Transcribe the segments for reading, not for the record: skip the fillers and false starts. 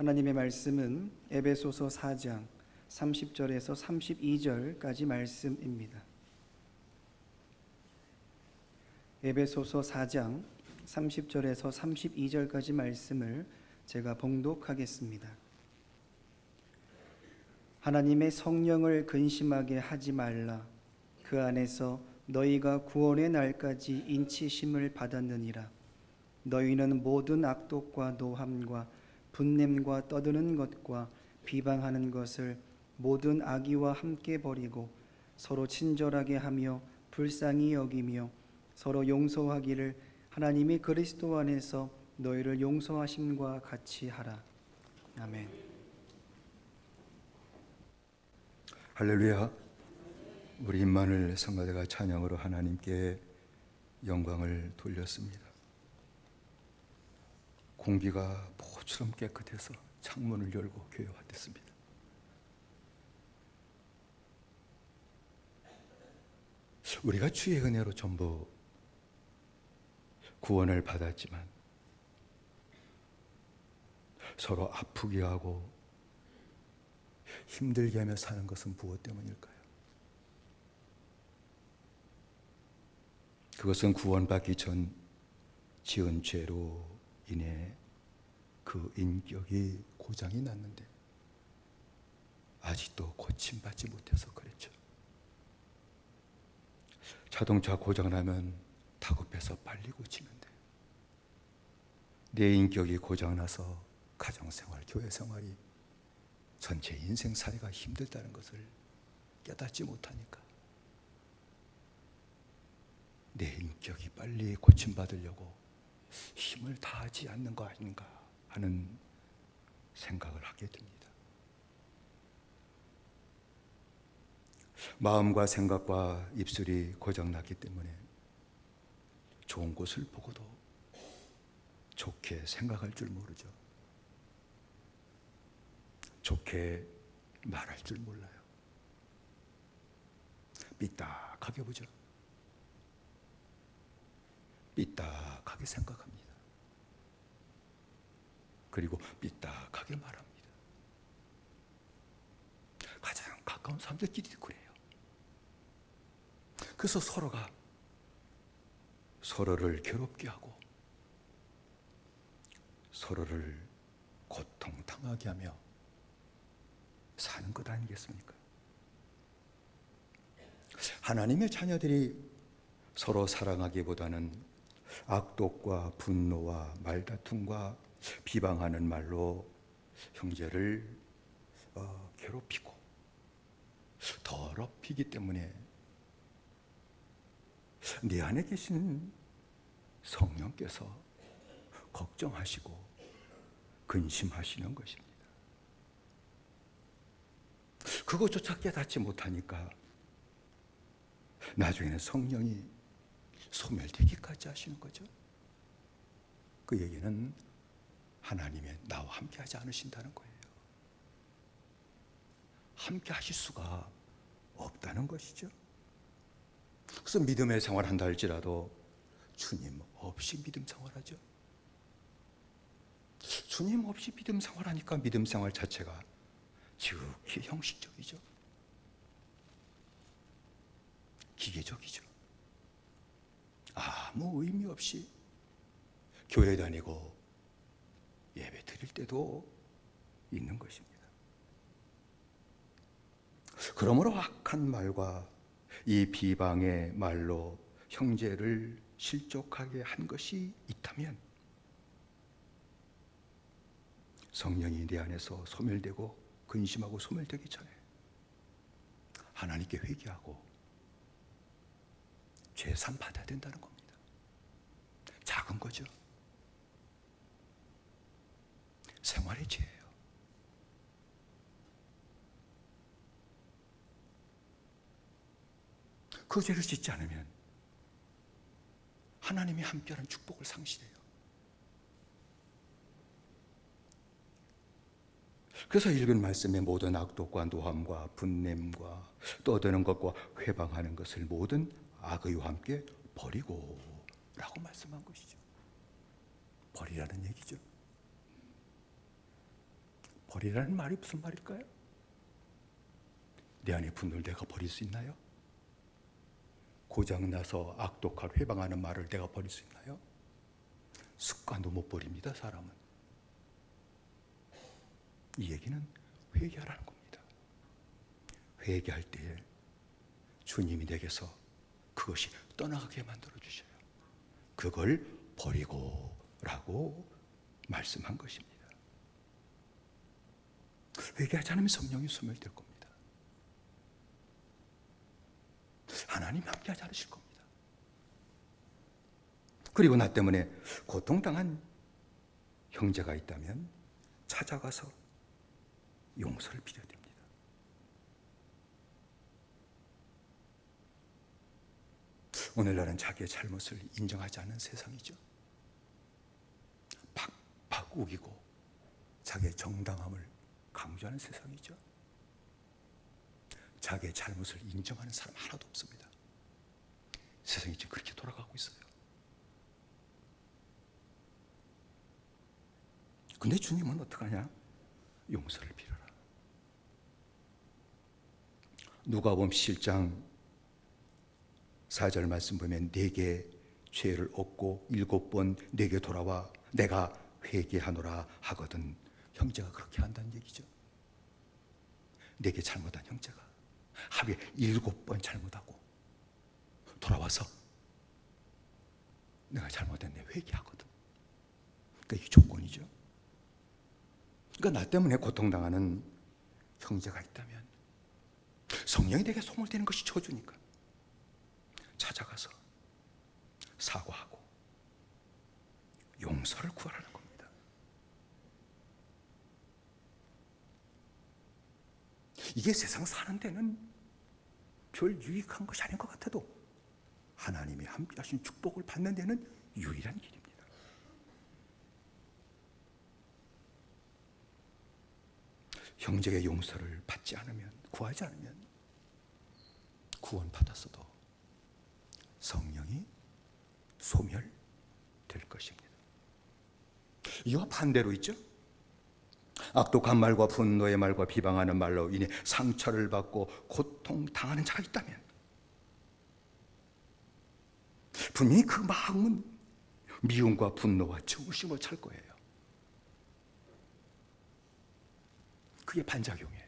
하나님의 말씀은 에베소서 4장 30절에서 32절까지 말씀입니다. 에베소서 4장 30절에서 32절까지 말씀을 제가 봉독하겠습니다. 하나님의 성령을 근심하게 하지 말라. 그 안에서 너희가 구원의 날까지 인치심을 받았느니라. 너희는 모든 악독과 노함과 분냄과 떠드는 것과 비방하는 것을 모든 악의와 함께 버리고 서로 친절하게 하며 불쌍히 여기며 서로 용서하기를 하나님이 그리스도 안에서 너희를 용서하심과 같이 하라. 아멘. 할렐루야. 우리 임마누엘 성가대가 찬양으로 하나님께 영광을 돌렸습니다. 공기가 모처럼 깨끗해서 창문을 열고 교회 왔습니다. 우리가 주의 은혜로 전부 구원을 받았지만 서로 아프게 하고 힘들게 하며 사는 것은 무엇 때문일까요? 그것은 구원받기 전 지은 죄로 인해 그 인격이 고장이 났는데 아직도 고침받지 못해서 그랬죠. 자동차 고장나면 다급해서 빨리 고치는데 내 인격이 고장나서 가정생활, 교회생활이 전체 인생살이가 힘들다는 것을 깨닫지 못하니까 내 인격이 빨리 고침받으려고 힘을 다하지 않는 거 아닌가 하는 생각을 하게 됩니다. 마음과 생각과 입술이 고장났기 때문에 좋은 곳을 보고도 좋게 생각할 줄 모르죠. 좋게 말할 줄 몰라요. 삐딱하게 보죠. 삐딱하게 생각합니다. 그리고 삐딱하게 말합니다. 가장 가까운 사람들끼리도 그래요. 그래서 서로가 서로를 괴롭게 하고 서로를 고통당하게 하며 사는 것 아니겠습니까? 하나님의 자녀들이 서로 사랑하기보다는 악독과 분노와 말다툼과 비방하는 말로 형제를 괴롭히고 더럽히기 때문에 내 안에 계신 성령께서 걱정하시고 근심하시는 것입니다. 그것조차 깨닫지 못하니까 나중에는 성령이 소멸되기까지 하시는 거죠. 그 얘기는 하나님의 나와 함께 하지 않으신다는 거예요. 함께 하실 수가 없다는 것이죠. 그래서 믿음의 생활 한다 할지라도 주님 없이 믿음 생활하죠. 주님 없이 믿음 생활하니까 믿음 생활 자체가 지극히 형식적이죠. 기계적이죠. 아무 의미 없이 교회 다니고 예배 드릴 때도 있는 것입니다. 그러므로 악한 말과 이 비방의 말로 형제를 실족하게 한 것이 있다면 성령이 내 안에서 소멸되고 근심하고 소멸되기 전에 하나님께 회개하고 죄산 받아야 된다는 겁니다. 작은 거죠. 생활의 죄예요. 그 죄를 짓지 않으면 하나님이 함께하는 축복을 상실해요. 그래서 읽은 말씀에 모든 악독과 노함과 분냄과 떠드는 것과 회방하는 것을 모든 악의와 함께 버리고 라고 말씀한 것이죠. 버리라는 얘기죠. 버리라는 말이 무슨 말일까요? 내 안에 분노를 내가 버릴 수 있나요? 고장나서 악독할 회방하는 말을 내가 버릴 수 있나요? 습관도 못 버립니다, 사람은. 이 얘기는 회개하라는 겁니다. 회개할 때에 주님이 내게서 그것이 떠나가게 만들어 주셔요. 그걸 버리고 라고 말씀한 것입니다. 회개하지 않으면 성령이 소멸될 겁니다. 하나님 함께하지 않으실 겁니다. 그리고 나 때문에 고통당한 형제가 있다면 찾아가서 용서를 빌어야 됩니다. 오늘날은 자기의 잘못을 인정하지 않는 세상이죠. 팍팍 우기고 자기의 정당함을 강조하는 세상이죠. 자기의 잘못을 인정하는 사람 하나도 없습니다. 세상이 지금 그렇게 돌아가고 있어요. 근데 주님은 어떡하냐? 용서를 빌어라. 누가복음 7장 4절 말씀 보면 내게 죄를 얻고 7번 내게 돌아와 내가 회개하노라 하거든. 형제가 그렇게 한다는 얘기죠. 내게 잘못한 형제가 하루에 7번 잘못하고 돌아와서 내가 잘못했네 회개하거든. 그러니까 이게 조건이죠. 그러니까 나 때문에 고통당하는 형제가 있다면 성령이 내게 소멸되는 것이 저주니까 찾아가서 사과하고 용서를 구하라는 겁니다. 이게 세상 사는 데는 별 유익한 것이 아닌 것 같아도 하나님이 함께 하신 축복을 받는 데는 유일한 길입니다. 형제의 용서를 받지 않으면, 구하지 않으면 구원 받았어도 성령이 소멸될 것입니다. 이와 반대로 있죠. 악독한 말과 분노의 말과 비방하는 말로 인해 상처를 받고 고통당하는 자가 있다면 분명히 그 마음은 미움과 분노와 증오심을 찰 거예요. 그게 반작용이에요.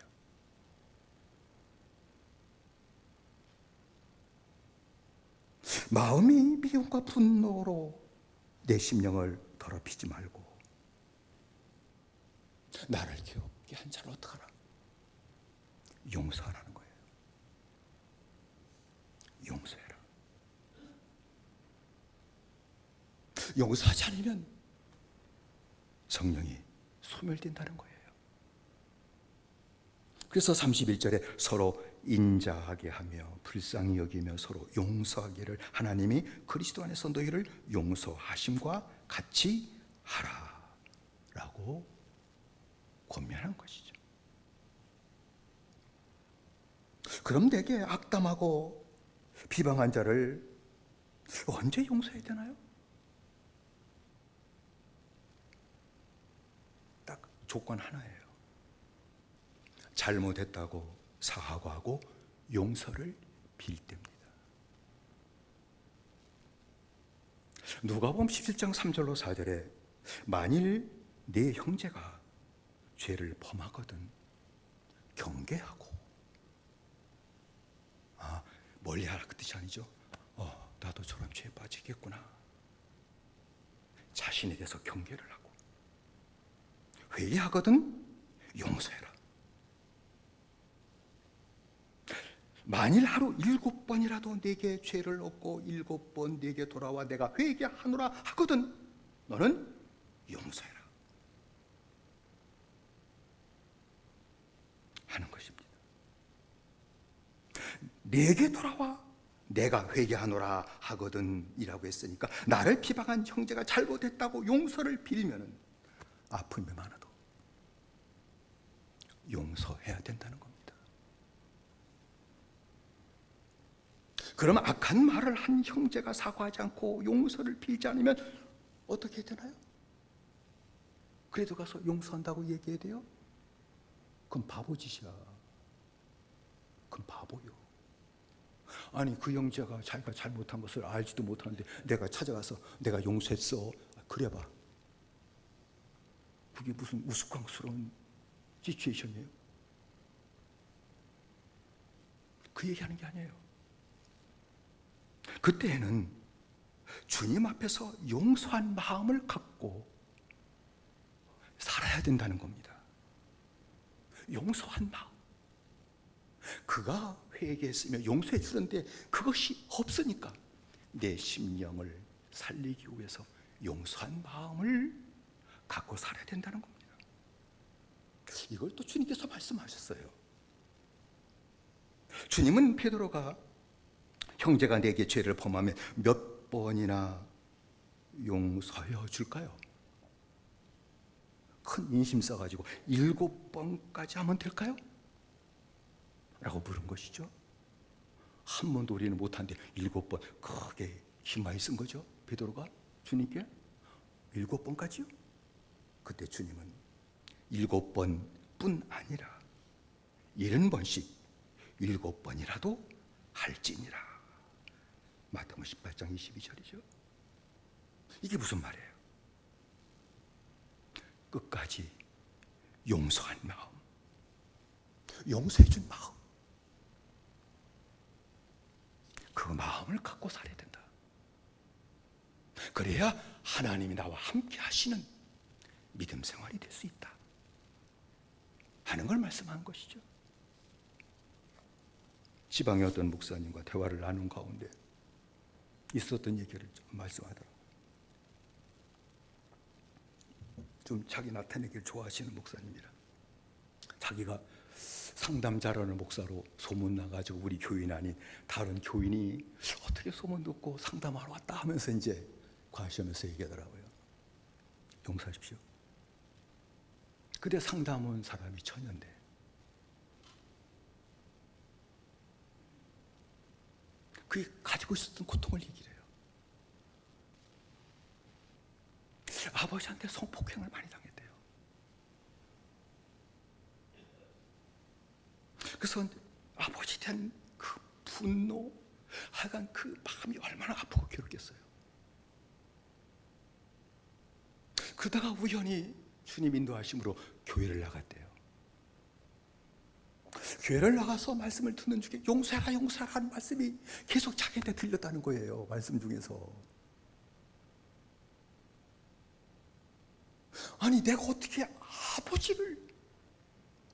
마음이 미움과 분노로 내 심령을 더럽히지 말고 나를 괴롭게 한 자를 어떡하라? 용서하라는 거예요. 용서해라. 용서하지 않으면 성령이 소멸된다는 거예요. 그래서 31절에 서로 인자하게 하며 불쌍히 여기며 서로 용서하기를 하나님이 그리스도 안에서 너희를 용서하심과 같이 하라 라고 권면한 것이죠. 그럼 내게 악담하고 비방한 자를 언제 용서해야 되나요? 딱 조건 하나예요. 잘못했다고 사과하고 용서를 빌 때입니다. 누가복음 17장 3절로 4절에 만일 네 형제가 죄를 범하거든 경계하고 멀리하라 그 뜻이 아니죠. 나도 저런 죄에 빠지겠구나. 자신에 대해서 경계를 하고 회개하거든 용서해라. 만일 하루 7번이라도 내게 죄를 얻고 7번 내게 돌아와 내가 회개하노라 하거든 너는 용서해라 하는 것입니다. 내게 돌아와 내가 회개하노라 하거든 이라고 했으니까 나를 비방한 형제가 잘못했다고 용서를 빌면은 아픔이 많아도 용서해야 된다는 겁니다. 그럼 악한 말을 한 형제가 사과하지 않고 용서를 빌지 않으면 어떻게 해야 되나요? 그래도 가서 용서한다고 얘기해야 돼요? 그건 바보짓이야. 그건 바보요. 아니 그 형제가 자기가 잘못한 것을 알지도 못하는데 내가 찾아가서 내가 용서했어. 그래봐. 그게 무슨 우스꽝스러운 시츄에이션이에요? 그 얘기하는 게 아니에요. 그때에는 주님 앞에서 용서한 마음을 갖고 살아야 된다는 겁니다. 용서한 마음. 그가 회개했으며 용서해 주는데 그것이 없으니까 내 심령을 살리기 위해서 용서한 마음을 갖고 살아야 된다는 겁니다. 이걸 또 주님께서 말씀하셨어요. 주님은 베드로가 형제가 내게 죄를 범하면 몇 번이나 용서해 줄까요? 큰 인심 써가지고 7번까지 하면 될까요? 라고 물은 것이죠. 한 번도 우리는 못한데 7번 크게 힘많이 쓴 거죠. 베드로가 주님께 7번까지요? 그때 주님은 7번뿐 아니라 70번씩 7번이라도 할지니라. 마태복음 18장 22절이죠. 이게 무슨 말이에요? 끝까지 용서한 마음, 용서해 준 마음, 그 마음을 갖고 살아야 된다. 그래야 하나님이 나와 함께 하시는 믿음 생활이 될 수 있다 하는 걸 말씀한 것이죠. 지방의 어떤 목사님과 대화를 나눈 가운데 있었던 얘기를 좀 말씀하더라고요. 좀 자기 나타내기를 좋아하시는 목사님이라 자기가 상담자라는 목사로 소문나가지고 우리 교인 아닌 다른 교인이 어떻게 소문 듣고 상담하러 왔다 하면서 이제 과시하면서 얘기하더라고요. 용서하십시오. 그때 상담 온 사람이 처녀인데 그게 가지고 있었던 고통을 얘기를 해요. 아버지한테 성폭행을 많이 당했대요. 그래서 아버지에 대한 그 분노, 하여간 그 마음이 얼마나 아프고 괴롭겠어요. 그러다가 우연히 주님 인도하심으로 교회를 나갔대요. 교회를 나가서 말씀을 듣는 중에 용서해라 용서해라 하는 말씀이 계속 자기한테 들렸다는 거예요. 말씀 중에서. 아니 내가 어떻게 아버지를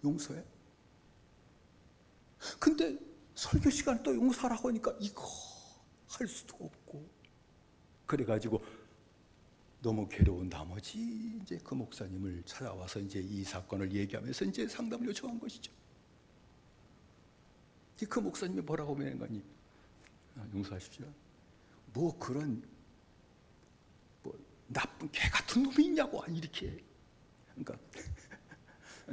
용서해? 근데 설교 시간에 또 용서하라고 하니까 이거 할 수도 없고 그래가지고 너무 괴로운 나머지 이제 그 목사님을 찾아와서 이제 이 사건을 얘기하면서 이제 상담을 요청한 것이죠. 그 목사님이 뭐라고 말했거니? 용서하십시오. 뭐 그런 뭐 나쁜 개 같은 놈이 있냐고 이렇게. 그러니까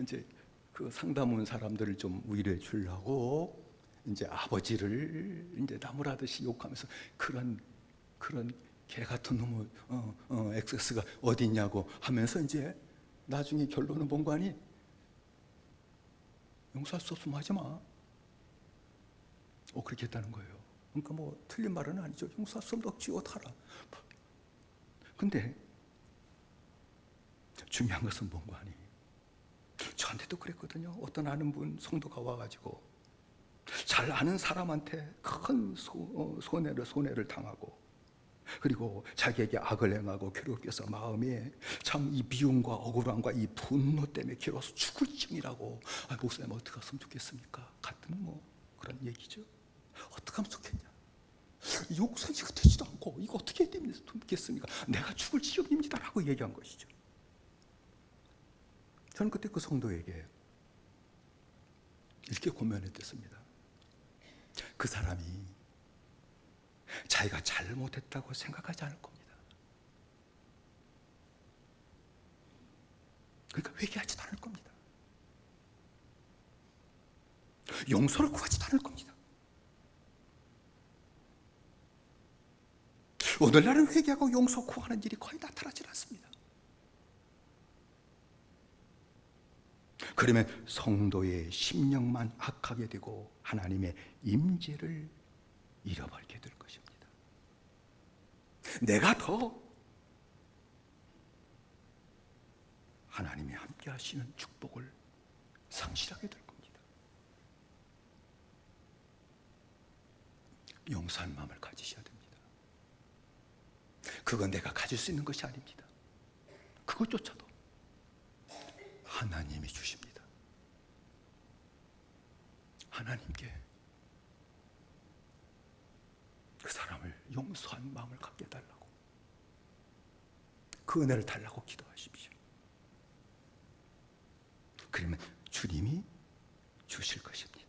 이제 그 상담 온 사람들을 좀 위로해 주려고 이제 아버지를 이제 나무라듯이 욕하면서 그런 개 같은 놈의 엑세스가 어디 있냐고 하면서 이제 나중에 결론은 뭔 거 아니? 용서할 수 없으면 하지 마. 그렇게 했다는 거예요. 그러니까 뭐 틀린 말은 아니죠. 용서할 수 없는 억지 어떡하라. 근데 중요한 것은 뭔 거 아니? 저한테도 그랬거든요. 어떤 아는 분 성도가 와가지고 잘 아는 사람한테 큰 손해를 당하고 그리고 자기에게 악을 행하고 괴롭게 해서 마음에 참 이 미움과 억울함과 이 분노 때문에 괴로워서 죽을 지경이라고. 목사님 어떻게 했으면 좋겠습니까? 같은 뭐 그런 얘기죠. 어떻게 하면 좋겠냐? 용서가 되지도 않고 이거 어떻게 해야 되겠습니까? 내가 죽을 지경입니다 라고 얘기한 것이죠. 저는 그때 그 성도에게 이렇게 고면했습니다. 그 사람이 자기가 잘못했다고 생각하지 않을 겁니다. 그러니까 회개하지도 않을 겁니다. 용서를 구하지도 않을 겁니다. 오늘날은 회개하고 용서 구하는 일이 거의 나타나질 않습니다. 그러면 성도의 심령만 악하게 되고 하나님의 임재를 잃어버리게 될 것입니다. 내가 더 하나님이 함께 하시는 축복을 상실하게 될 겁니다. 용서한 마음을 가지셔야 됩니다. 그건 내가 가질 수 있는 것이 아닙니다. 그것조차도 하나님이 주십니다. 하나님께 그 사람을 용서한 마음을 갖게 해달라고, 그 은혜를 달라고 기도하십시오. 그러면 주님이 주실 것입니다.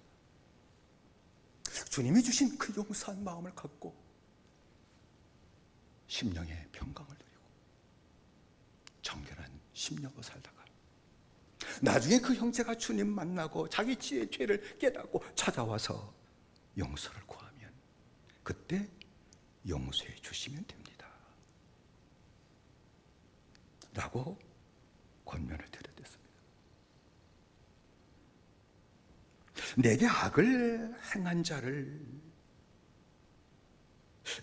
주님이 주신 그 용서한 마음을 갖고 심령의 평강을 누리고 정결한 심령으로 살다가 나중에 그 형제가 주님 만나고 자기 지의 죄를 깨닫고 찾아와서 용서를 구하면 그때 용서해 주시면 됩니다 라고 권면을 드렸습니다. 내게 악을 행한 자를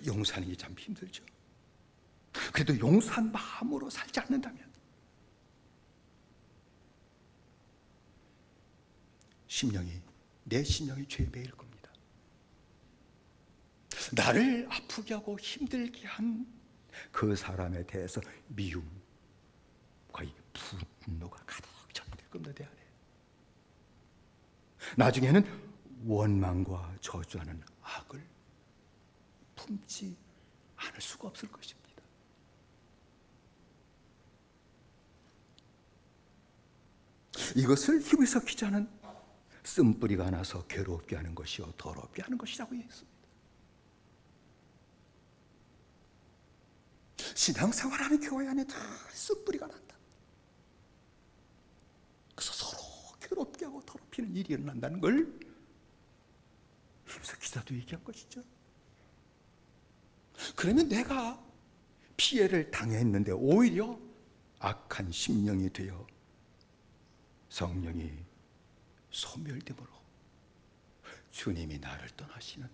용서하는 게 참 힘들죠. 그래도 용서한 마음으로 살지 않는다면 내 심령이 죄에 매일 겁니다. 나를 아프게 하고 힘들게 한 그 사람에 대해서 미움과 이 분노가 가득 차게 겁니다. 내 안에 나중에는 원망과 저주하는 악을 품지 않을 수가 없을 것입니다. 이것을 히브리서 기자는 쓴뿌리가 나서 괴롭게 하는 것이요 더럽게 하는 것이라고 했습니다. 신앙생활하는 교회 안에 다 쓴뿌리가 난다. 그래서 서로 괴롭게 하고 더럽히는 일이 일어난다는 걸 히브리서 기자도 얘기한 것이죠. 그러면 내가 피해를 당했는데 오히려 악한 심령이 되어 성령이 소멸됨으로 주님이 나를 떠나시는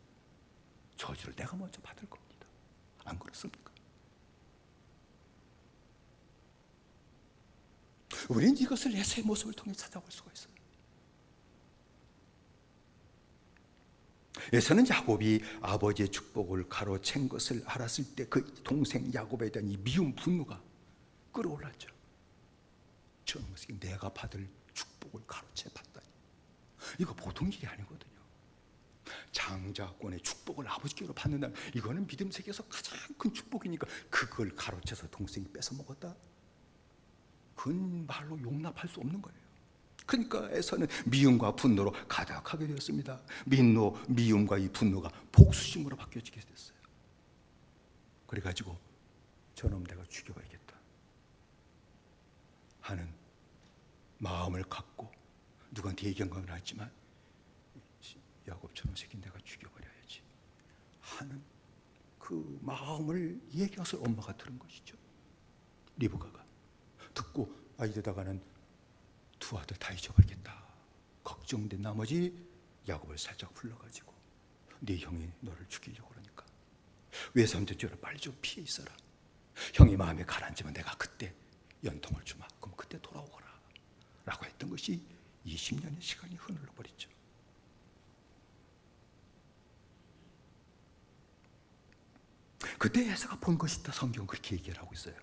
저주를 내가 먼저 받을 겁니다. 안 그렇습니까? 우리는 이것을 에서의 모습을 통해 찾아볼 수가 있어요. 에서는 야곱이 아버지의 축복을 가로챈 것을 알았을 때 그 동생 야곱에 대한 이 미움 분노가 끌어올랐죠. 저는 내가 받을 축복을 가로채 봤다니, 이거 보통 일이 아니거든요. 장자권의 축복을 아버지께로 받는다면 이거는 믿음 세계에서 가장 큰 축복이니까 그걸 가로채서 동생이 뺏어 먹었다? 그건 말로 용납할 수 없는 거예요. 그러니까 에서는 미움과 분노로 가득하게 되었습니다. 미움과 이 분노가 복수심으로 바뀌어지게 됐어요. 그래가지고 저놈 내가 죽여버리겠다 하는 마음을 갖고, 누구한테 얘기한 건 알지만 야곱처럼 새끼 내가 죽여버려야지 하는 그 마음을 얘기한 것을 엄마가 들은 것이죠. 리브가가 듣고 이러다가는 두 아들 다 잊어버리겠다 걱정된 나머지 야곱을 살짝 불러가지고 네 형이 너를 죽이려고 그러니까 외삼촌 죄를 빨리 좀 피해 있어라. 형이 마음에 가라앉으면 내가 그때 연통을 주마. 그럼 그때 돌아오거라 라고 했던 것이 20년의 시간이 흐물러버렸죠. 그때 에서가 본 것이 있다. 성경은 그렇게 얘기를 하고 있어요.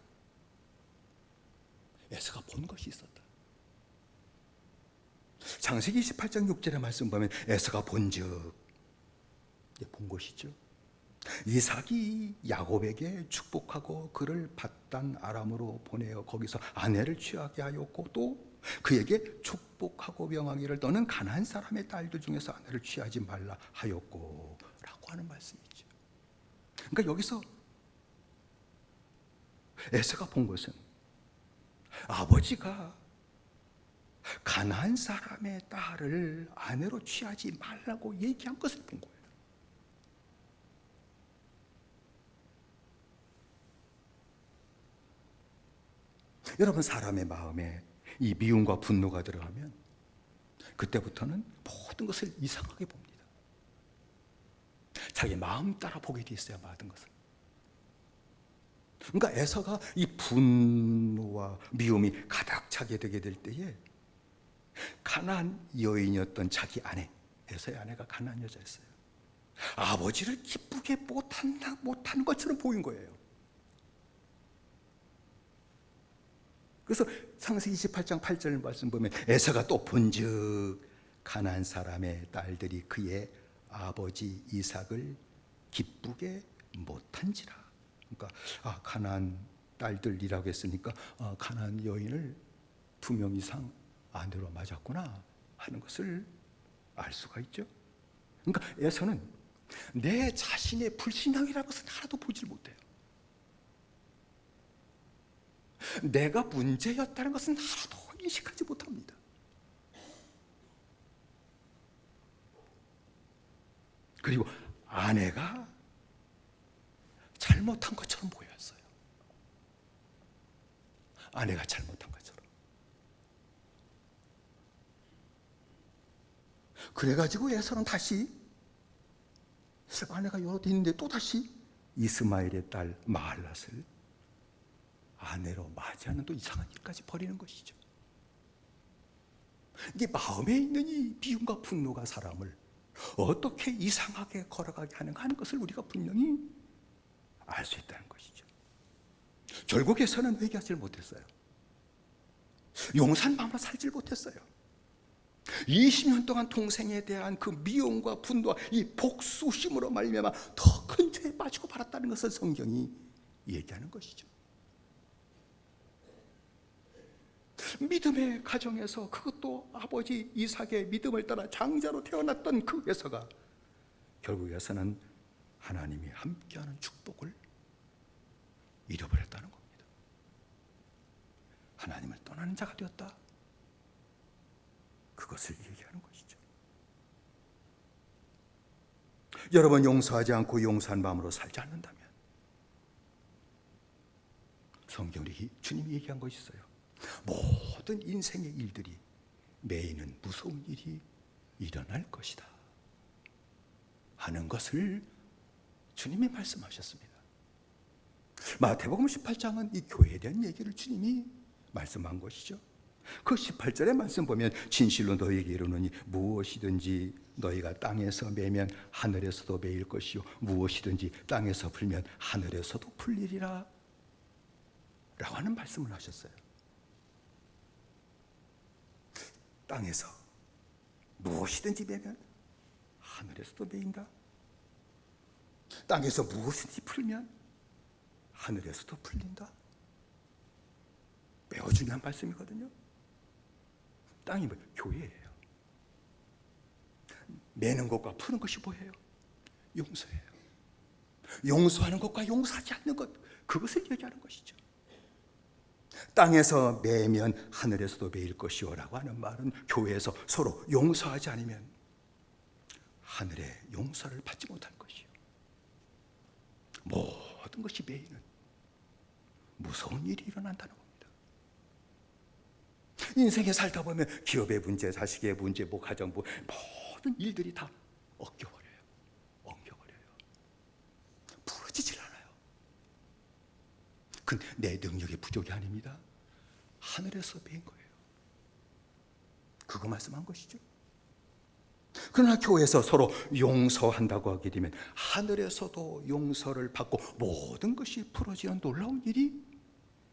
에서가 본 것이 있었다. 창세기 28장 6절의 말씀 보면 에서가 본즉, 본 것이죠. 이삭이 야곱에게 축복하고 그를 밧단 아람으로 보내어 거기서 아내를 취하게 하였고 또 그에게 축복하고 명하기를 너는 가나안 사람의 딸들 중에서 아내를 취하지 말라 하였고 라고 하는 말씀이죠. 그러니까 여기서 에서가 본 것은 아버지가 가나안 사람의 딸을 아내로 취하지 말라고 얘기한 것을 본 거예요. 여러분, 사람의 마음에 이 미움과 분노가 들어가면 그때부터는 모든 것을 이상하게 봅니다. 자기 마음 따라 보게 돼 있어요, 모든 것을. 그러니까 에서가 이 분노와 미움이 가득 차게 되게 될 때에 가나안 여인이었던 자기 아내, 에서의 아내가 가나안 여자였어요. 아버지를 기쁘게 못하는 것처럼 보인 거예요. 그래서 창세기 28장 8절 말씀 보면 에서가 또 본즉 가나안 사람의 딸들이 그의 아버지 이삭을 기쁘게 못한지라. 그러니까 가나안 딸들이라고 했으니까 가나안 여인을 2명 이상 아내로 맞았구나 하는 것을 알 수가 있죠. 그러니까 에서는 내 자신의 불신앙이라는 것은 하나도 보질 못해요. 내가 문제였다는 것은 하나도 인식하지 못합니다. 그리고 아내가 잘못한 것처럼 보였어요. 아내가 잘못한 것처럼. 그래가지고 에서는 다시 아내가 여러 대 있는데 또 다시 이스마엘의 딸 마할랏을 아내로 맞이하는 또 이상한 일까지 벌이는 것이죠. 이게 마음에 있는 이 미움과 분노가 사람을 어떻게 이상하게 걸어가게 하는가 하는 것을 우리가 분명히 알 수 있다는 것이죠. 결국에서는 회개하지 못했어요. 용산 마음으로 살지 못했어요. 20년 동안 동생에 대한 그 미움과 분노와 이 복수심으로 말미암아 더 큰 죄에 빠지고 말았다는 것을 성경이 얘기하는 것이죠. 믿음의 가정에서 그것도 아버지 이삭의 믿음을 따라 장자로 태어났던 그 에서가 결국에서는 하나님이 함께하는 축복을 잃어버렸다는 겁니다. 하나님을 떠나는 자가 되었다. 그것을 얘기하는 것이죠. 여러분, 용서하지 않고 용서한 마음으로 살지 않는다면 성경이 주님이 얘기한 것이 있어요. 모든 인생의 일들이 매이는 무서운 일이 일어날 것이다 하는 것을 주님이 말씀하셨습니다. 마태복음 18장은 이 교회에 대한 얘기를 주님이 말씀한 것이죠. 그 18절의 말씀 보면 진실로 너희에게 이르노니 무엇이든지 너희가 땅에서 매면 하늘에서도 매일 것이요 무엇이든지 땅에서 풀면 하늘에서도 풀리리라 라고 하는 말씀을 하셨어요. 땅에서 무엇이든지 매면 하늘에서도 매인다. 땅에서 무엇이든지 풀면 하늘에서도 풀린다. 매우 중요한 말씀이거든요. 땅이 뭐 교회예요. 매는 것과 푸는 것이 뭐예요? 용서예요. 용서하는 것과 용서하지 않는 것, 그것을 얘기하는 것이죠. 땅에서 매면 하늘에서도 매일 것이요 라고 하는 말은 교회에서 서로 용서하지 않으면 하늘의 용서를 받지 못하는 것이요. 모든 것이 매이는 무서운 일이 일어난다는 겁니다. 인생에 살다 보면 기업의 문제, 자식의 문제, 가정부 모든 일들이 다 엉겨버려요. 부러지질 않아요. 그건 내 능력의 부족이 아닙니다. 하늘에서 배인 거예요. 그거 말씀한 것이죠. 그러나 교회에서 서로 용서한다고 하게 되면 하늘에서도 용서를 받고 모든 것이 풀어지는 놀라운 일이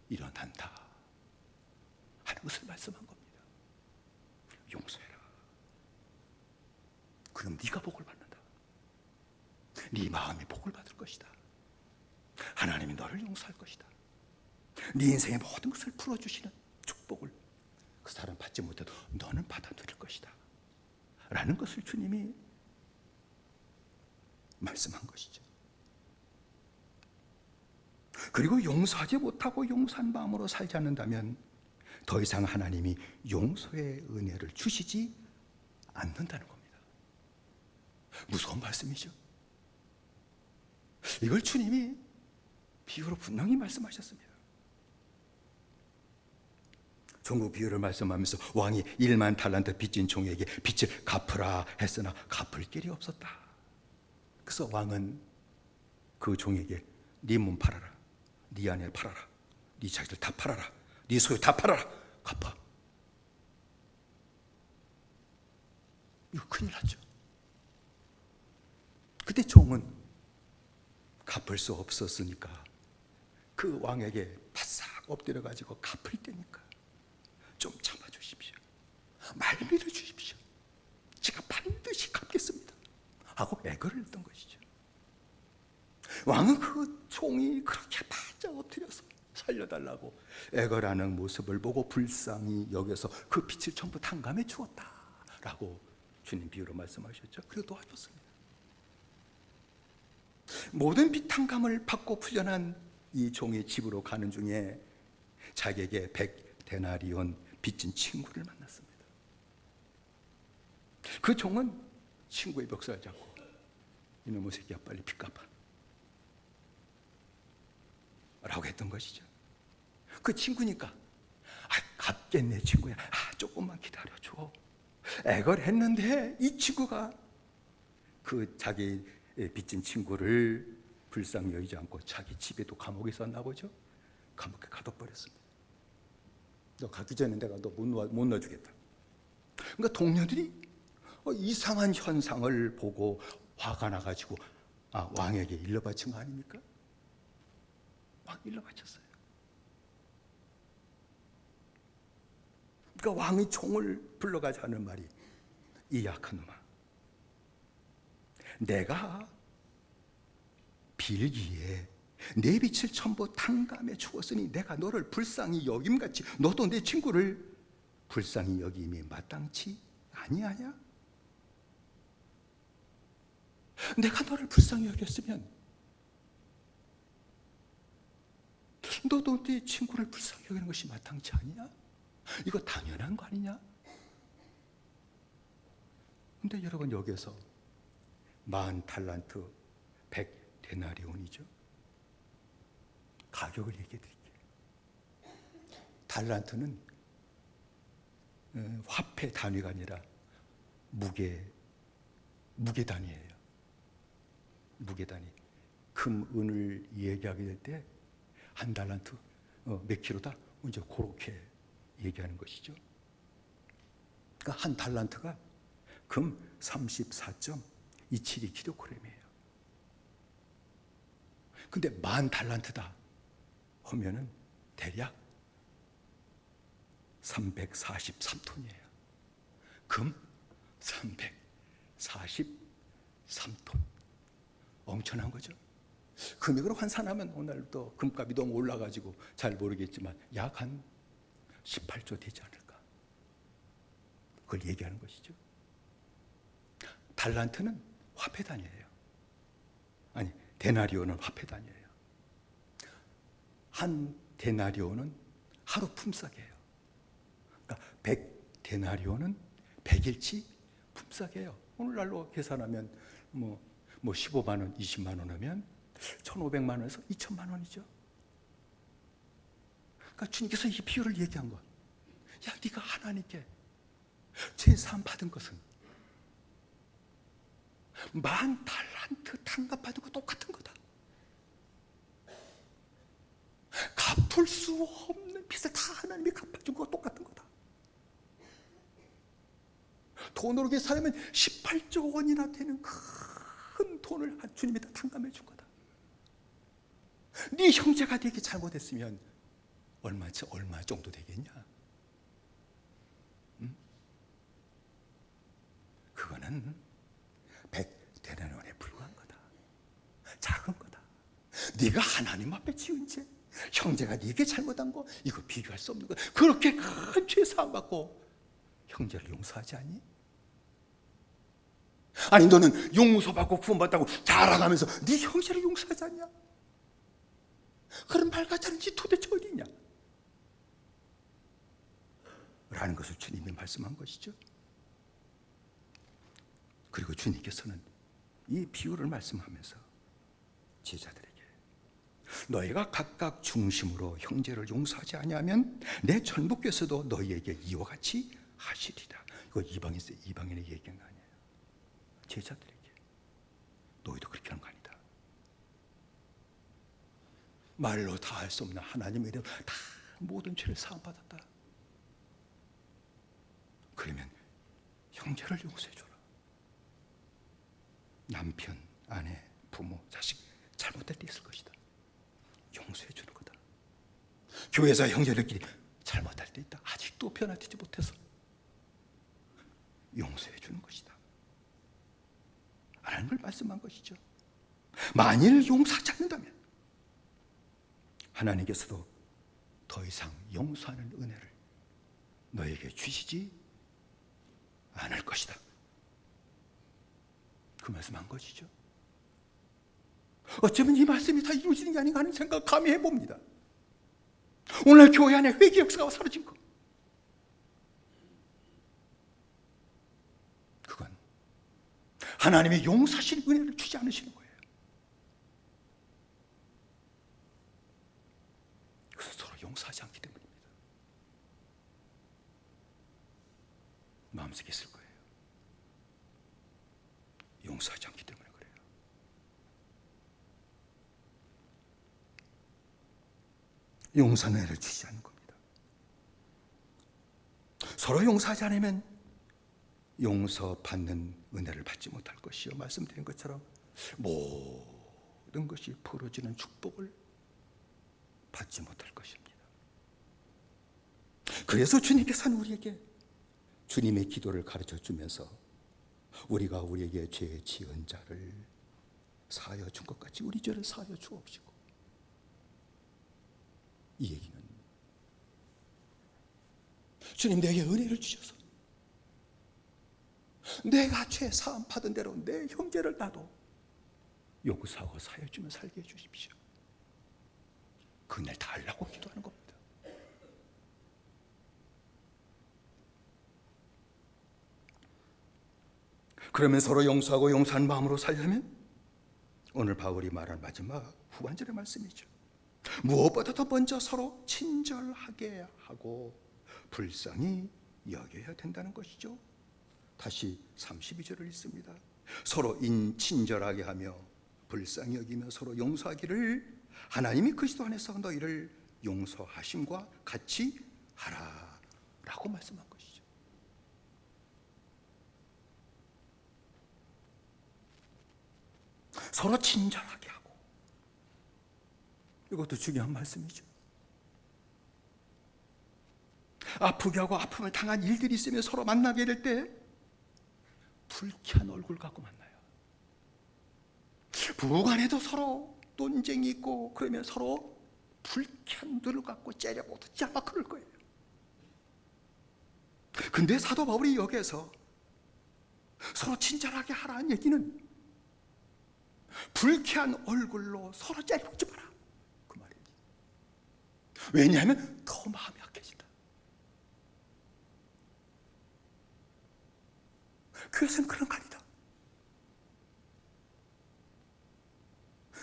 일어난다 하는 것을 말씀한 겁니다. 용서해라. 그럼 네가 복을 받는다. 네 마음이 복을 받을 것이다. 하나님이 너를 용서할 것이다. 네 인생의 모든 것을 풀어주시는 축복을 그 사람 받지 못해도 너는 받아들일 것이다 라는 것을 주님이 말씀한 것이죠. 그리고 용서하지 못하고 용서한 마음으로 살지 않는다면 더 이상 하나님이 용서의 은혜를 주시지 않는다는 겁니다. 무서운 말씀이죠. 이걸 주님이 비유로 분명히 말씀하셨습니다. 종국 비유를 말씀하면서 왕이 1만 달란트 빚진 종에게 빚을 갚으라 했으나 갚을 길이 없었다. 그래서 왕은 그 종에게 네 몸 팔아라, 네 아내 팔아라, 네 자기들 다 팔아라, 네 소유 다 팔아라, 갚아. 이거 큰일 났죠. 그때 종은 갚을 수 없었으니까 그 왕에게 바싹 엎드려 가지고 갚을 때니까 좀 참아주십시오, 말 밀어주십시오, 제가 반드시 갚겠습니다 하고 애걸을 했던 것이죠. 왕은 그 종이 그렇게 바짝 엎드려서 살려달라고 애걸하는 모습을 보고 불쌍히 여겨서 그 빚을 전부 탕감해 주었다라고 주님 비유로 말씀하셨죠. 그리고 도와줬습니다. 모든 빚 탕감을 받고 풀려난 이 종이 집으로 가는 중에 자기에게 100데나리온 빚진 친구를 만났습니다. 그 종은 친구의 멱살 잡고 이놈의 새끼야 빨리 빚 갚아 라고 했던 것이죠. 그 친구니까 갚겠네 친구야, 조금만 기다려줘 애걸했는데 이 친구가 그 자기 빚진 친구를 불쌍히 여기지 않고 자기 집에도 감옥에 있었나 보죠. 감옥에 가둬버렸습니다. 너 가기 전에 내가 너 못 넣어주겠다. 그러니까 동료들이 이상한 현상을 보고 화가 나가지고 왕에게 일러바친 거 아닙니까? 막 일러바쳤어요. 그러니까 왕이 종을 불러가자 하는 말이, 이 약한 놈아, 내가 빌기에 내 빚을 전부 탕감해 주었으니 내가 너를 불쌍히 여김같이 너도 내 친구를 불쌍히 여김이 마땅치 아니하냐? 내가 너를 불쌍히 여겼으면 너도 네 친구를 불쌍히 여기는 것이 마땅치 아니냐? 이거 당연한 거 아니냐? 근데 여러분, 여기서 40달란트 100데나리온이죠. 가격을 얘기해 드릴게요. 달란트는 화폐 단위가 아니라 무게 단위예요. 무게 단위. 금, 은을 얘기하게 될 때 한 달란트 몇 킬로다? 이제 그렇게 얘기하는 것이죠. 그러니까 한 달란트가 금 34.272kg이에요. 근데 10,000달란트다 하면은 대략 343톤이에요. 금 343톤. 엄청난 거죠. 금액으로 환산하면 오늘도 금값이 너무 올라가지고 잘 모르겠지만 약 한 18조 되지 않을까. 그걸 얘기하는 것이죠. 달란트는 화폐 단위예요. 아니, 데나리온은 화폐 단위예요. 한 데나리온은 하루 품삯이에요. 그러니까 100데나리온은 100일치 품삯이에요. 오늘날로 계산하면 뭐 15만 원, 20만 원 하면 1,500만 원에서 2,000만 원이죠. 그러니까 주님께서 이 비유를 얘기한 것. 야, 네가 하나님께 제사함 받은 것은 10,000달란트 탕감 받은 거 똑같은 거다. 갚을 수 없는 빚을 다 하나님이 갚아준 거 똑같은 거다. 돈으로 계산하면 18조 원이나 되는 큰 돈을 주님이 다 탕감해 준 거다. 네 형제가 되게 잘못했으면 얼마 정도 되겠냐? 그거는 100데나리온에 불과한 거다. 작은 거다. 네가 하나님 앞에 지은 죄, 형제가 네게 잘못한 거, 이거 비교할 수 없는 거야. 그렇게 큰 죄 사함 받고 형제를 용서하지 않니? 아니, 너는 용서받고 구원받다고 자랑하면서 네 형제를 용서하지 않냐? 그런 말 같지 않은 지 도대체 어디 있냐? 라는 것을 주님이 말씀한 것이죠. 그리고 주님께서는 이 비유를 말씀하면서 제자들에게 너희가 각각 중심으로 형제를 용서하지 아니하면 내 천부께서도 너희에게 이와 같이 하시리라. 이거 이방인의 얘기는 아니에요. 제자들에게. 너희도 그렇게 하는 거 아니다. 말로 다 할 수 없는 하나님의 이름 다 모든 죄를 사함받았다. 그러면 형제를 용서해줘라. 남편, 아내, 부모, 자식 잘못될 때 있을 것이다. 용서해주는 거다. 교회에서 형제들끼리 잘못할 때 있다. 아직도 변화되지 못해서 용서해주는 것이다. 하나님을 말씀한 것이죠. 만일 용서하지 않는다면 하나님께서도 더 이상 용서하는 은혜를 너에게 주시지 않을 것이다. 그 말씀한 것이죠. 어쩌면 이 말씀이 다 이루어지는 게 아닌가 하는 생각 감히 해봅니다. 오늘 교회 안에 회개 역사가 사라진 것, 그건 하나님의 용서하신 은혜를 주지 않으시는 거예요. 그래서 서로 용서하지 않기 때문입니다. 마음속에 있을 거예요. 용서하지 않기 때문에 그래요. 용서는 은혜를 주지 않는 겁니다. 서로 용서하지 않으면 용서받는 은혜를 받지 못할 것이요, 말씀드린 것처럼 모든 것이 풀어지는 축복을 받지 못할 것입니다. 그래서 주님께서는 우리에게 주님의 기도를 가르쳐 주면서 우리가 우리에게 죄 지은 자를 사하여 준 것 같이 우리 죄를 사하여 주옵시고, 이 얘기는 주님 내게 은혜를 주셔서 내가 죄 사함 받은 대로 내 형제를 나도 용서하고 사하여 주며 살게 해 주십시오. 그 은혜를 다 하려고 기도하는 겁니다. 그러면 서로 용서하고 용서한 마음으로 살려면 오늘 바울이 말한 마지막 후반절의 말씀이죠. 무엇보다도 먼저 서로 친절하게 하고 불쌍히 여겨야 된다는 것이죠. 다시 32절을 읽습니다. 서로 친절하게 하며 불쌍히 여기며 서로 용서하기를 하나님이 그리스도 안에서 너희를 용서하심과 같이 하라 라고 말씀한 것이죠. 서로 친절하게 하고, 이것도 중요한 말씀이죠. 아프게 하고 아픔을 당한 일들이 있으면 서로 만나게 될 때 불쾌한 얼굴 갖고 만나요. 부부간에도 서로 논쟁이 있고 그러면 서로 불쾌한 눈을 갖고 째려보듯이 아마 그럴 거예요. 근데 사도 바울이 여기에서 서로 친절하게 하라는 얘기는 불쾌한 얼굴로 서로 째려보지 마라, 그 말이에요. 왜냐하면 더 마음이 약해진다. 교회에서는 그런 거 아니다.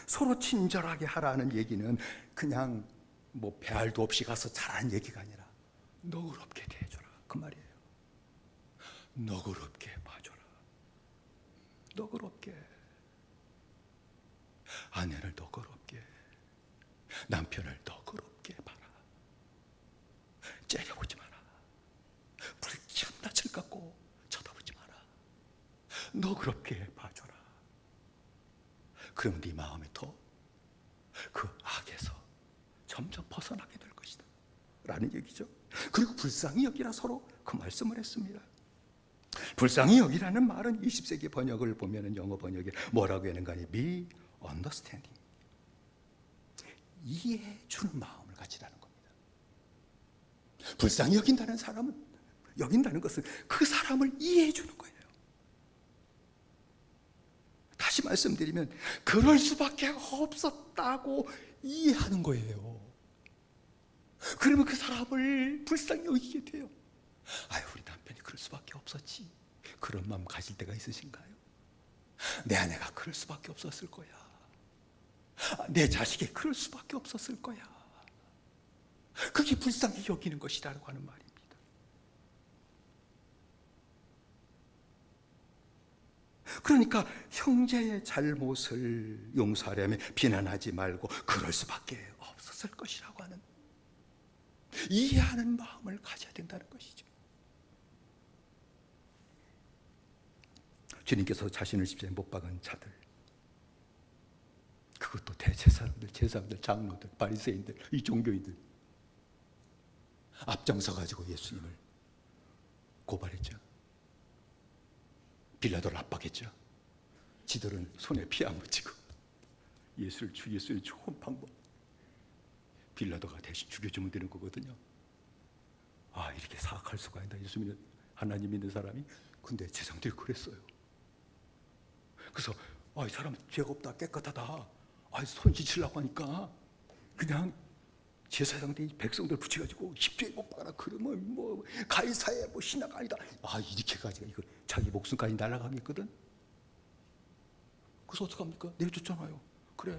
서로 친절하게 하라는 얘기는 그냥 뭐 배알도 없이 가서 잘하는 얘기가 아니라 너그럽게 대해줘라, 그 말이에요. 너그럽게 봐줘라. 너그럽게. 아내를 너그럽게, 남편을 너그럽게 봐라. 째려보지 마라. 불쾌한 낯을 갖고 쳐다보지 마라. 너그럽게 봐줘라. 그럼 네 마음이 더 그 악에서 점점 벗어나게 될 것이다 라는 얘기죠. 그리고 불쌍히 여기라 서로 그 말씀을 했습니다. 불쌍히 여기라는 말은 20세기 번역을 보면 영어 번역에 뭐라고 하는가니 be understanding, 이해해 주는 마음을 가지라는 겁니다. 불쌍히 여긴다는 사람은, 여긴다는 것은 그 사람을 이해해 주는 거예요. 다시 말씀드리면 그럴 수밖에 없었다고 이해하는 거예요. 그러면 그 사람을 불쌍히 여기게 돼요. 아유, 우리 남편이 그럴 수밖에 없었지, 그런 마음 가질 때가 있으신가요? 내 아내가 그럴 수밖에 없었을 거야. 내 자식이 그럴 수밖에 없었을 거야. 그게 불쌍히 여기는 것이라고 하는 말입니다. 그러니까 형제의 잘못을 용서하려면 비난하지 말고 그럴 수밖에 없었을 것이라고 하는, 이해하는 마음을 가져야 된다는 것이죠. 주님께서 자신을 십자가에 못 박은 자들, 그것도 대제사장들, 제사장들, 장로들, 바리새인들, 이 종교인들 앞장서 가지고 예수님을 고발했죠. 빌라도를 압박했죠. 지들은 손에 피 안 묻히고 예수를 죽일 수 있는 좋은 방법, 빌라도가 대신 죽여주면 되는 거거든요. 아, 이렇게 사악할 수가 있나, 예수 믿는, 하나님 믿는 사람이. 근데 제사장들이 그랬어요. 그래서 이 사람 죄가 없다, 깨끗하다, 손 지치려고 하니까 그냥 제사장들이 백성들 붙여가지고 십자가에 못 박아라. 그러면 뭐 가이사의 뭐 신하가 아니다. 이렇게 가지고 이거 자기 목숨까지 날아가겠거든. 그래서 어떡합니까? 내줬잖아요. 그래,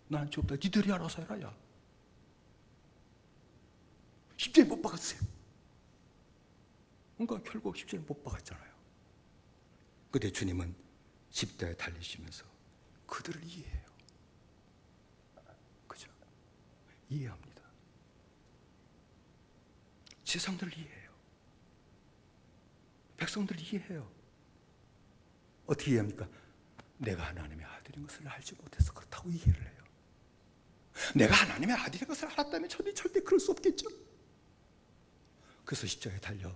나는 죄 없다, 니들이 알아서 해라. 야, 십자가에 못 박았어요. 그러니까 결국 십자가에 못 박았잖아요. 그때 주님은 십자가에 달리시면서 그들을 이해해요. 그죠? 이해합니다. 제사장들을 이해해요. 백성들을 이해해요. 어떻게 이해합니까? 내가 하나님의 아들인 것을 알지 못해서 그렇다고 이해를 해요. 내가 하나님의 아들인 것을 알았다면 저는 절대 그럴 수 없겠죠. 그래서 십자가에 달려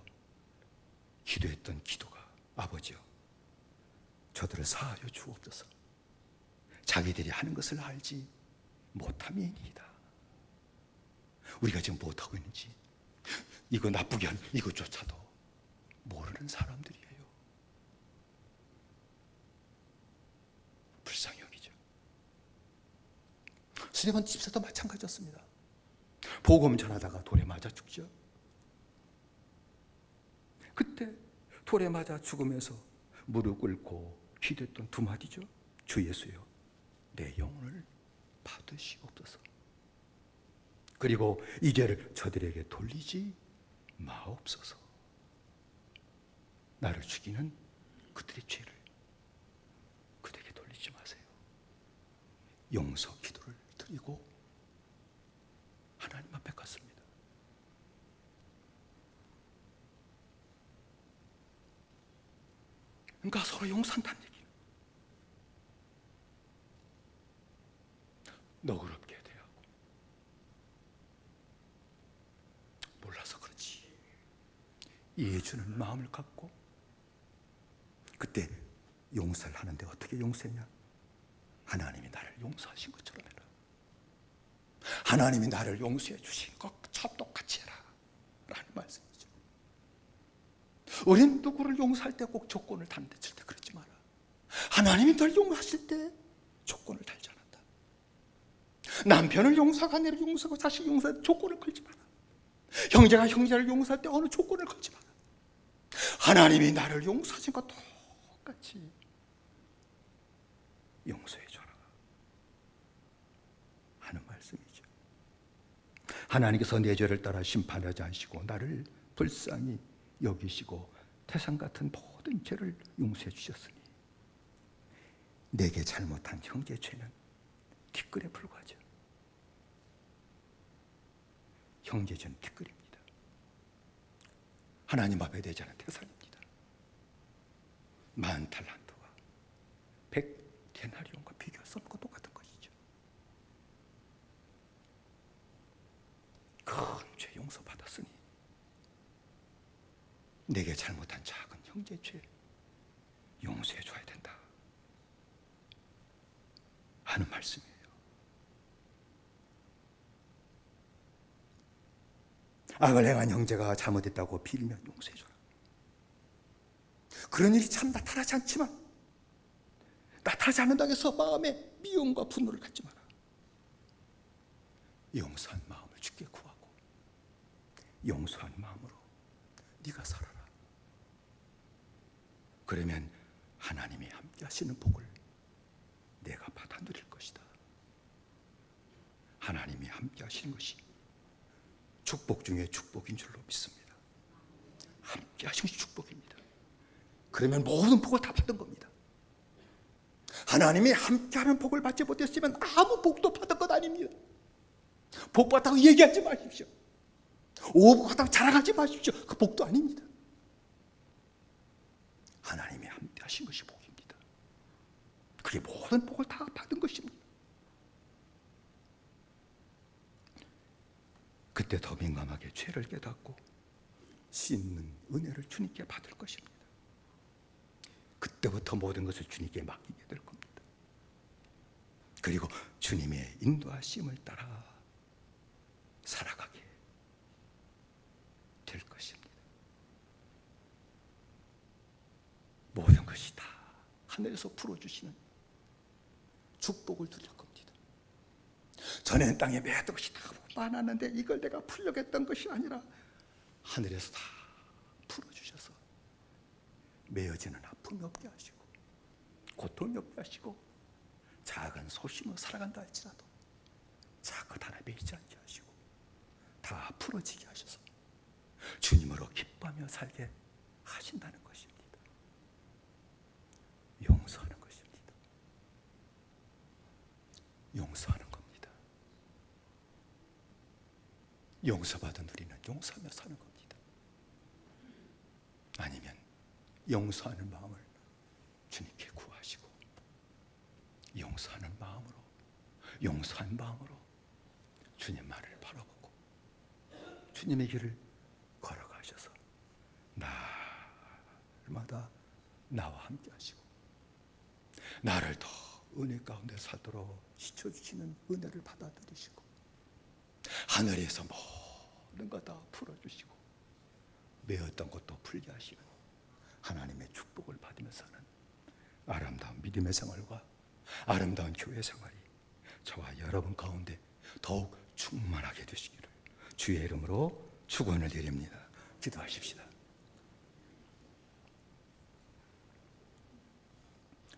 기도했던 기도가, 아버지여, 저들을 사하여 주옵소서. 자기들이 하는 것을 알지 못함이니이다. 우리가 지금 못하고 있는지, 이거 나쁘게 하는 이것조차도 모르는 사람들이에요. 불쌍히 여기죠. 스데반 집사도 마찬가지였습니다. 복음 전하다가 돌에 맞아 죽죠. 그때 돌에 맞아 죽으면서 무릎 꿇고 기도했던 두 마디죠. 주 예수여, 내 영혼을 받으시옵소서. 그리고 이 죄를 저들에게 돌리지 마옵소서. 나를 죽이는 그들의 죄를 그들에게 돌리지 마세요. 용서 기도를 드리고 하나님 앞에 갔습니다. 그러니까 서로 용서한다는 얘기는 너그럽게 대하고, 몰라서 그렇지 이해해주는 마음을 갖고, 그때 용서를 하는데 어떻게 용서했냐? 하나님이 나를 용서하신 것처럼 해라. 하나님이 나를 용서해 주신 것처럼 똑같이 해라 라는 말씀이죠. 우리는 누구를 용서할 때 꼭 조건을 다는데 절대 그러지 마라. 하나님이 널 용서하실 때 조건을 달지 않는다. 남편을 용서가 아니라 용서하고 자식 용서할 때 조건을 걸지 마라. 형제가 형제를 용서할 때 어느 조건을 걸지 마라. 하나님이 나를 용서하신 것 똑같이 용서해줘라 하는 말씀이죠. 하나님께서 내 죄를 따라 심판하지 않으시고 나를 불쌍히 여기시고 태산 같은 모든 죄를 용서해 주셨으니 내게 잘못한 형제 죄는 티끌에 불과하죠. 형제 죄는 티끌입니다. 하나님 앞에 내 죄는 태산입니다. 10,000달란트와 100데나리온과 비교할 수 없는 것 똑같은 것이죠. 큰 죄 용서받았으니 내게 잘못한 작은 형제 죄 용서해 줘야 된다 하는 말씀이에요. 악을 행한 형제가 잘못했다고 빌면 용서해 줘라. 그런 일이 참 나타나지 않지만, 나타나지 않는다고 해서 마음에 미움과 분노를 갖지 마라. 용서한 마음을 주께 구하고 용서한 마음으로 네가 살아라. 그러면 하나님이 함께 하시는 복을 내가 받아 누릴 것이다 하나님이 함께 하시는 것이 축복 중에 축복인 줄로 믿습니다. 함께 하시는 것이 축복입니다. 그러면 모든 복을 다 받은 겁니다. 하나님이 함께하는 복을 받지 못했으면 아무 복도 받은 것 아닙니다. 복 받다고 얘기하지 마십시오. 오복하다고 자랑하지 마십시오. 그 복도 아닙니다. 하나님이 함께 하신 것이 복입니다. 그게 모든 복을 다 받은 것입니다. 그때 더 민감하게 죄를 깨닫고 씻는 은혜를 주님께 받을 것입니다. 그때부터 모든 것을 주님께 맡기게 될 겁니다. 그리고 주님의 인도하심을 따라 살아가게 될 것입니다. 모든 것이 다 하늘에서 풀어주시는 축복을 누릴 겁니다. 전에는 땅에 매었던 것이 다 많았는데 이걸 내가 풀려고 했던 것이 아니라 하늘에서 다 풀어주셔서 매어지는 아픔이 없게 하시고 고통이 없게 하시고 작은 소심으로 살아간다 할지라도 자긋 하나 매이지 않게 하시고 다 풀어지게 하셔서 주님으로 기뻐하며 살게 하신다는 것입니다. 용서하는 것입니다. 용서하는 겁니다. 용서받은 우리는 용서하며 사는 겁니다. 아니면 용서하는 마음을 주님께 구하시고 용서하는 마음으로 용서한 마음으로 주님만을 바라보고 주님의 길을 걸어가셔서 날마다 나와 함께 하시고 나를 더 은혜 가운데 살도록 지켜주시는 은혜를 받아들이시고 하늘에서 모든 것 다 풀어주시고 매었던 것도 풀게 하시는 하나님의 축복을 받으며 사는 아름다운 믿음의 생활과 아름다운 교회 생활이 저와 여러분 가운데 더욱 충만하게 되시기를 주의 이름으로 축원을 드립니다. 기도하십시다.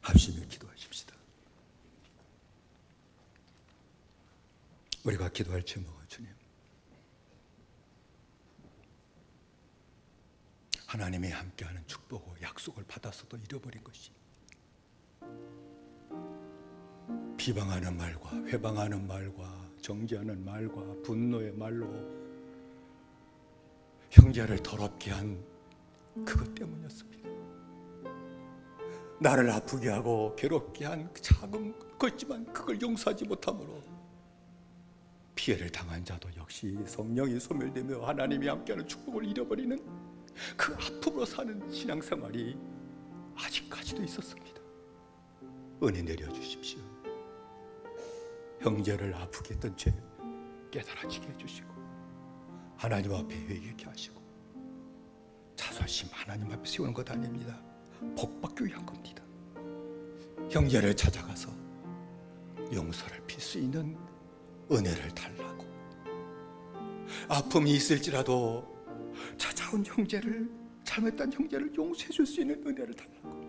합심히 기도하십시다. 우리가 기도할 제목은 주님, 하나님이 함께하는 축복과 약속을 받아서도 잃어버린 것이 비방하는 말과 회방하는 말과 정죄하는 말과 분노의 말로 형제를 더럽게 한 그것 때문이었습니다. 나를 아프게 하고 괴롭게 한 그 작은 것이지만 그걸 용서하지 못함으로 피해를 당한 자도 역시 성령이 소멸되며 하나님이 함께하는 축복을 잃어버리는 그 아픔으로 사는 신앙생활이 아직까지도 있었습니다. 은혜 내려주십시오. 형제를 아프게 했던 죄 깨달아지게 해주시고 하나님 앞에 회개케 하시고 자존심 하나님 앞에 세우는 것 아닙니다. 복받기 위한 겁니다. 형제를 찾아가서 용서를 빌 수 있는 은혜를 달라고, 아픔이 있을지라도 찾아온 형제를, 잘못한 형제를 용서해 줄 수 있는 은혜를 달라고,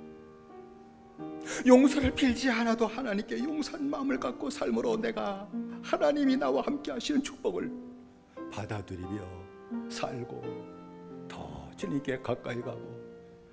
용서를 빌지 않아도 하나님께 용서한 마음을 갖고 삶으로 내가 하나님이 나와 함께 하시는 축복을 받아들이며 살고 더 주님께 가까이 가고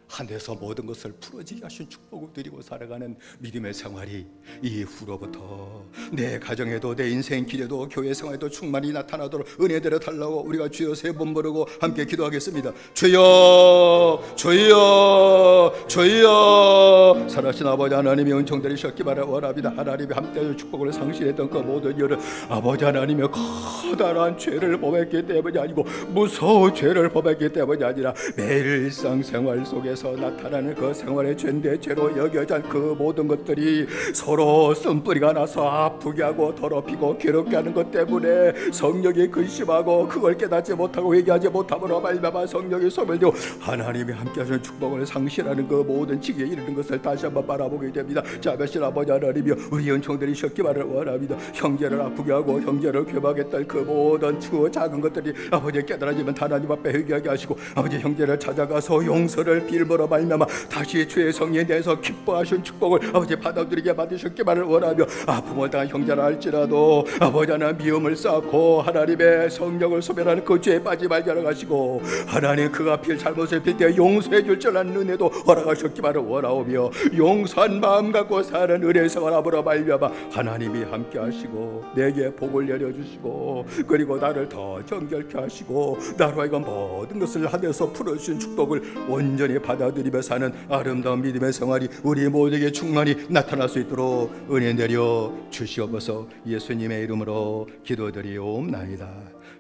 하늘에서 모든 것을 풀어지게 하신 축복을 드리고 살아가는 믿음의 생활이 이후로부터 내 가정에도 내 인생 길에도 교회 생활에도 충만히 나타나도록 은혜대로 달라고 우리가 주여 세 번 부르고 함께 기도하겠습니다. 주여 주여 주여. 살아신 아버지 하나님의 은총들이 셨기 바라 원합니다. 하나님이 함께하여 축복을 상실했던 그 모든 일은 아버지 하나님의 커다란 죄를 범했기 때문이 아니고 무서운 죄를 범했기 때문이 아니라 매일 일상생활 속에서 나타나는 그 생활의 죄인데 죄로 여겨진 그 모든 것들이 서로 쓴뿌리가 나서 아프게 하고 더럽히고 괴롭게 하는 것 때문에 성령이 근심하고 그걸 깨닫지 못하고 회개하지 못함으로 말미암아 성령이 소멸되고 하나님이 함께하시는 축복을 상실하는 그 모든 지경에 이르는 것을 다시 한번 바라보게 됩니다. 자비하신 아버지 하나님이여, 우리 은총들이 셨기 바를 원합니다. 형제를 아프게 하고 형제를 괴박했던 그 모든 작은 것들이 아버지 깨달아지면 하나님 앞에 회개하게 하시고 아버지 형제를 찾아가서 용서를 빌 이름으로 말미암아 다시 주의 성령에 대해서 기뻐하신 축복을 아버지 받아들이게 받으셨기만을 원하며 아픔을 당한 형제라 할지라도 아버지 하나님 미움을 쌓고 하나님의 성령을 소멸하는 그 죄에 빠지 말게 하시고 하나님 그가 필 잘못을 필 때 용서해 줄 줄 아는 은혜도 허락하셨기만을 원하오며 용서한 마음 갖고 사는 은혜의 생활 앞으로 말미암아 하나님이 함께 하시고 내게 복을 내려주시고 그리고 나를 더 정결케 하시고 나로 하여금 모든 것을 하늘에서 풀어주신 축복을 온전히 받아들이며 사는 아름다운 믿음의 생활이 우리 모두에게 충만히 나타날 수 있도록 은혜 내려 주시옵소서. 예수님의 이름으로 기도드리옵나이다.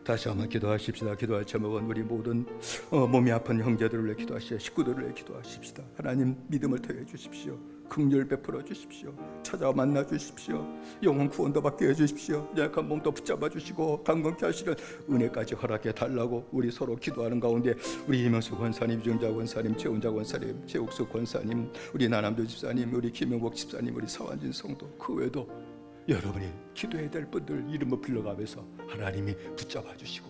다시 한번 기도하십시다. 기도할 제목은 우리 모든 몸이 아픈 형제들을 위해 기도하시오. 식구들을 위해 기도하십시다. 하나님 믿음을 더해 주십시오. 긍휼 베풀어 주십시오. 찾아와 만나 주십시오. 영혼 구원도 받게 해 주십시오. 약한 몸도 붙잡아 주시고 강건케 하시는 은혜까지 허락해 달라고 우리 서로 기도하는 가운데 우리 이명수 권사님, 이정자 권사님, 최훈자 권사님, 최옥수 권사님, 우리 나남도 집사님, 우리 김영복 집사님, 우리 사완진 성도 그 외에도 여러분이 기도해야 될 분들 이름을 불러가면서 하나님이 붙잡아 주시고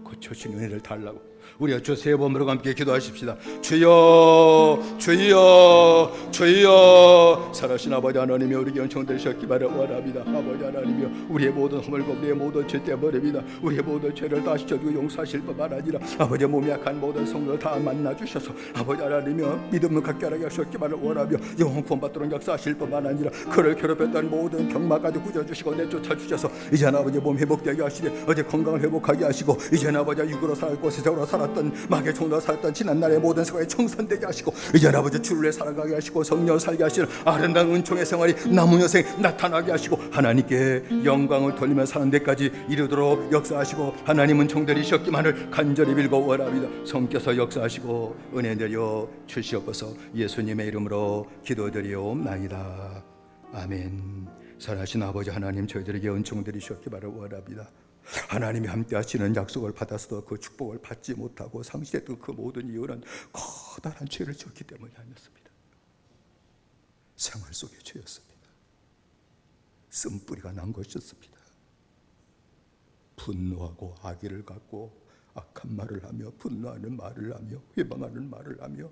고쳐주신 은혜를 달라고 우리가 주 세 번으로 함께 기도하십시다. 주여 주여 주여. 살아신 아버지 하나님이 우리에게 은총되셨기를 원합니다. 아버지 하나님이여 우리의 모든 허물과 우리의 모든 죄 때문입니다. 우리의 모든 죄를 다 씻어주고 용서하실 뿐만 아니라 아버지 몸이 약한 모든 성도를 다 만나주셔서 아버지 하나님이여 믿음을 갖게 하셨기를 원하며 영혼 구원받도록 역사하실 뿐만 아니라 그를 괴롭혔던 모든 병마까지 구져주시고 내쫓아주셔서 이제는 아버지 몸 회복되게 하시되 어제 건강을 회복하게 하시고 이제는 아버지 육으로 살았고 세상으로 살았던 마귀의 종으로 살았던 지난날의 모든 생활이 청산되게 하시고 이제는 아버지 주를 위해 살아가게 하시고 성령을 살게 하시는 아름다운 은총의 생활이 남은 여생 나타나게 하시고 하나님께 영광을 돌리며 사는 데까지 이르도록 역사하시고 하나님 은총들이셨기만을 간절히 빌고 원합니다. 성께서 역사하시고 은혜 내려 주시옵소서. 예수님의 이름으로 기도드리옵나이다. 아멘. 살아계신 아버지 하나님 저희들에게 은총들이셨기만을 원합니다. 하나님이 함께 하시는 약속을 받아서도 그 축복을 받지 못하고 상실했던 그 모든 이유는 커다란 죄를 지었기 때문이 아니었습니다. 생활 속의 죄였습니다. 쓴뿌리가 난 것이었습니다. 분노하고 악의를 갖고 악한 말을 하며 분노하는 말을 하며 회방하는 말을 하며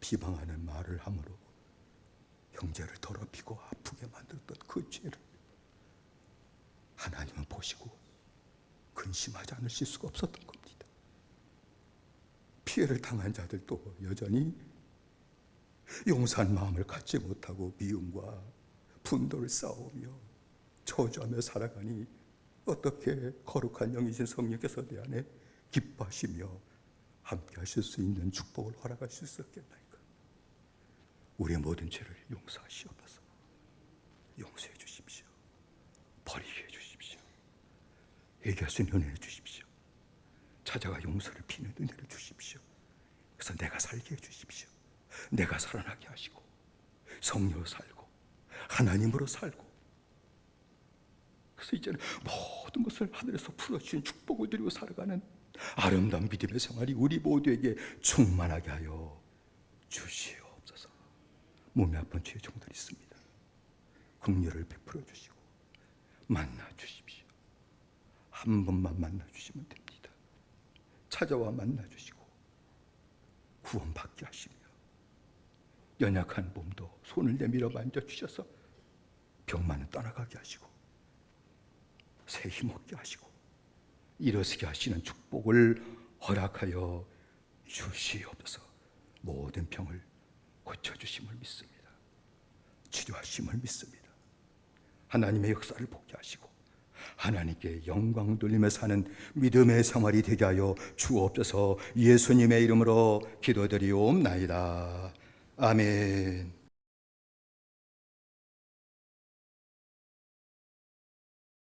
비방하는 말을 함으로 형제를 더럽히고 아프게 만들었던 그 죄를 하나님은 보시고 근심하지 않으실 수가 없었던 겁니다. 피해를 당한 자들도 여전히 용서한 마음을 갖지 못하고 미움과 분노를 쌓으며 저주하며 살아가니 어떻게 거룩한 영이신 성령께서 내 안에 기뻐하시며 함께 하실 수 있는 축복을 허락하실 수 있겠나이까. 우리의 모든 죄를 용서하시옵소서. 용서해 주십시오. 버리게 해 주십시오. 얘기할 수 있는 은혜를 주십시오. 찾아가 용서를 피는 은혜를 주십시오. 그래서 내가 살게 해 주십시오. 내가 살아나게 하시고 성령으로 살고 하나님으로 살고 그래서 이제는 모든 것을 하늘에서 풀어주신 축복을 드리고 살아가는 아름다운 믿음의 생활이 우리 모두에게 충만하게 하여 주시옵소서. 몸이 아픈 죄의 종들이 있습니다. 긍휼을 베풀어 주시고 만나 주십시오. 한 번만 만나 주시면 됩니다. 찾아와 만나 주시고 구원받게 하시며 연약한 몸도 손을 내밀어 만져 주셔서 병만은 떠나가게 하시고 새 힘 얻게 하시고 일어서게 하시는 축복을 허락하여 주시옵소서. 모든 병을 고쳐주심을 믿습니다. 치료하심을 믿습니다. 하나님의 역사를 보게 하시고 하나님께 영광 돌리며 사는 믿음의 생활이 되게 하여 주옵소서. 예수님의 이름으로 기도드리옵나이다. 아멘.